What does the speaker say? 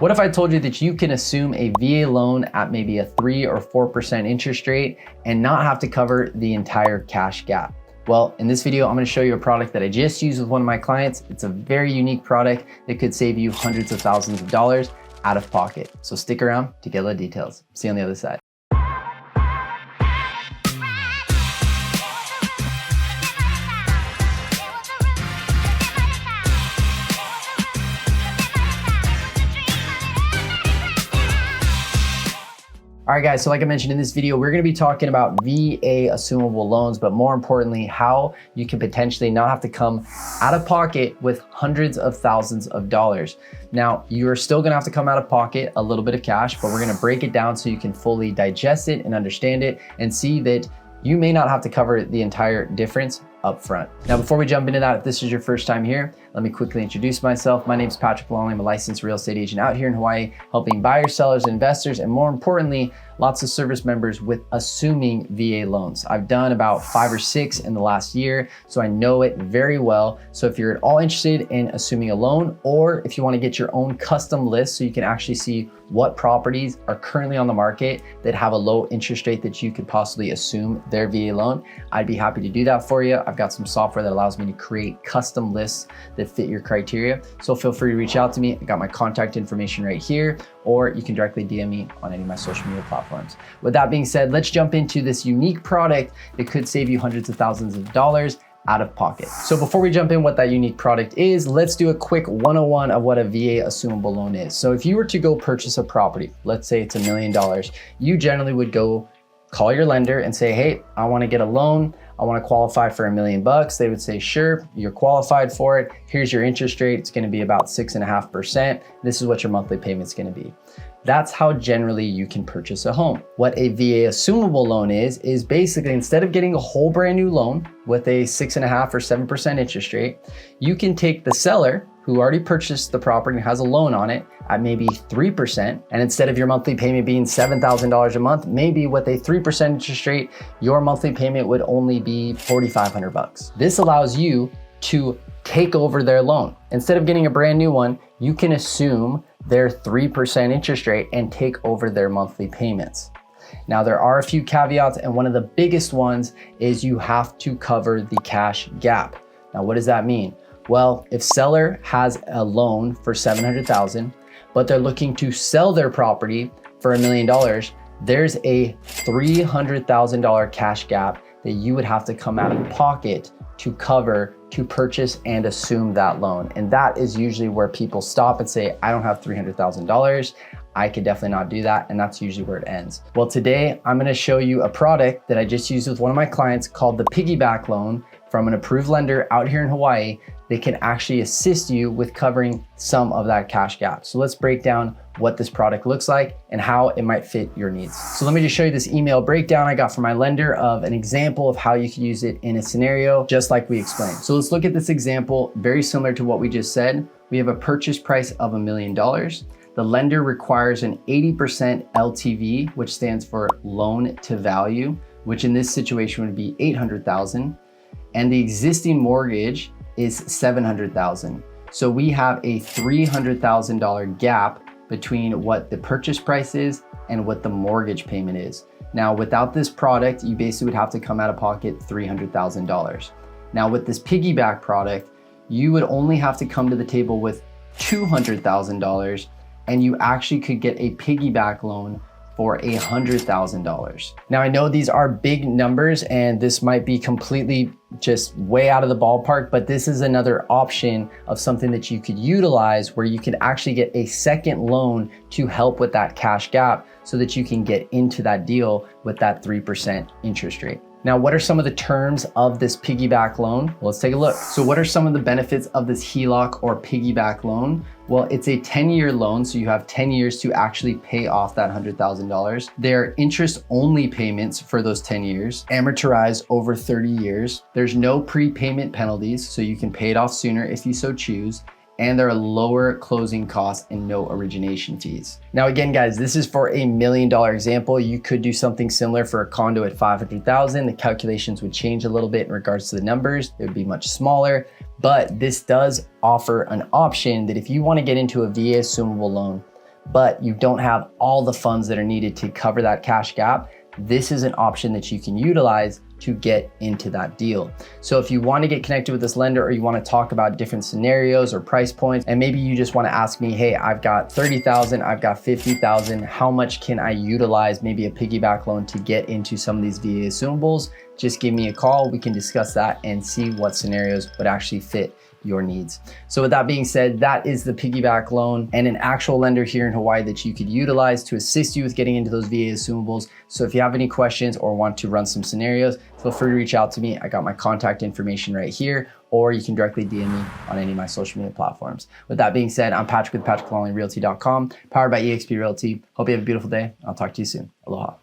What if I told you that you can assume a VA loan at maybe a 3 or 4% interest rate and not have to cover the entire cash gap? Well, in this video, I'm gonna show you a product that I just used with one of my clients. It's a very unique product that could save you hundreds of thousands of dollars out of pocket. So stick around to get a lot of details. See you on the other side. All right, guys, so like I mentioned in this video, we're gonna be talking about VA assumable loans, but more importantly, how you can potentially not have to come out of pocket with hundreds of thousands of dollars. Now, you're still gonna have to come out of pocket a little bit of cash, but we're gonna break it down so you can fully digest it and understand it and see that you may not have to cover the entire difference up front. Now, before we jump into that, if this is your first time here, let me quickly introduce myself. My name is Patrick Longley. I'm a licensed real estate agent out here in Hawaii, helping buyers, sellers, investors, and more importantly, lots of service members with assuming VA loans. I've done about 5 or 6 in the last year, so I know it very well. So if you're at all interested in assuming a loan, or if you want to get your own custom list so you can actually see what properties are currently on the market that have a low interest rate that you could possibly assume their VA loan, I'd be happy to do that for you. I've got some software that allows me to create custom lists that fit your criteria. So feel free to reach out to me. I got my contact information right here, or you can directly DM me on any of my social media platforms. With that being said, let's jump into this unique product that could save you hundreds of thousands of dollars out of pocket. So before we jump in what that unique product is, let's do a quick 101 of what a VA assumable loan is. So if you were to go purchase a property, let's say it's $1 million, you generally would go call your lender and say, hey, I want to get a loan. I want to qualify for $1 million. They would say, sure, you're qualified for it. Here's your interest rate. It's going to be about 6.5%. This is what your monthly payment's going to be. That's how generally you can purchase a home. What a VA assumable loan is basically instead of getting a whole brand new loan with a 6.5 or 7% interest rate, you can take the seller who already purchased the property and has a loan on it at maybe 3%. And instead of your monthly payment being $7,000 a month, maybe with a 3% interest rate, your monthly payment would only be $4,500. This allows you to take over their loan. Instead of getting a brand new one, you can assume their 3% interest rate and take over their monthly payments. Now, there are a few caveats, and one of the biggest ones is you have to cover the cash gap. Now, what does that mean? Well, if seller has a loan for $700,000, but they're looking to sell their property for $1 million, there's a $300,000 cash gap that you would have to come out of pocket to cover, to purchase and assume that loan. And that is usually where people stop and say, I don't have $300,000. I could definitely not do that. And that's usually where it ends. Well, today I'm gonna show you a product that I just used with one of my clients called the Piggy Back Loan from an approved lender out here in Hawaii that can actually assist you with covering some of that cash gap. So let's break down what this product looks like and how it might fit your needs. So let me just show you this email breakdown I got from my lender of an example of how you could use it in a scenario, just like we explained. So let's look at this example, very similar to what we just said. We have a purchase price of $1 million. The lender requires an 80% LTV, which stands for loan to value, which in this situation would be $800,000. And the existing mortgage is $700,000. So we have a $300,000 gap between what the purchase price is and what the mortgage payment is. Now, without this product, you basically would have to come out of pocket $300,000. Now, with this piggyback product, you would only have to come to the table with $200,000, and you actually could get a piggyback loan for $100,000. Now, I know these are big numbers and this might be completely just way out of the ballpark, but this is another option of something that you could utilize where you could actually get a second loan to help with that cash gap so that you can get into that deal with that 3% interest rate. Now, what are some of the terms of this piggyback loan? Well, let's take a look. So what are some of the benefits of this HELOC or piggyback loan? Well, it's a 10-year loan, so you have 10 years to actually pay off that $100,000. They're interest-only payments for those 10 years, amortized over 30 years. There's no prepayment penalties, so you can pay it off sooner if you so choose. And there are lower closing costs and no origination fees. Now again, guys, this is for $1 million example. You could do something similar for a condo at $500,000. The calculations would change a little bit in regards to the numbers. It would be much smaller, but this does offer an option that if you want to get into a VA assumable loan, but you don't have all the funds that are needed to cover that cash gap, this is an option that you can utilize to get into that deal. So if you want to get connected with this lender, or you want to talk about different scenarios or price points, and maybe you just want to ask me, hey, I've got 30,000, I've got 50,000, how much can I utilize maybe a piggyback loan to get into some of these VA assumables? Just give me a call. We can discuss that and see what scenarios would actually fit your needs. So with that being said, that is the piggyback loan, and an actual lender here in Hawaii that you could utilize to assist you with getting into those VA assumables. So if you have any questions or want to run some scenarios, feel free to reach out to me. I got my contact information right here, or you can directly DM me on any of my social media platforms. With that being said, I'm Patrick with PatrickLongleyRealty.com, powered by eXp Realty. Hope you have a beautiful day. I'll talk to you soon. Aloha.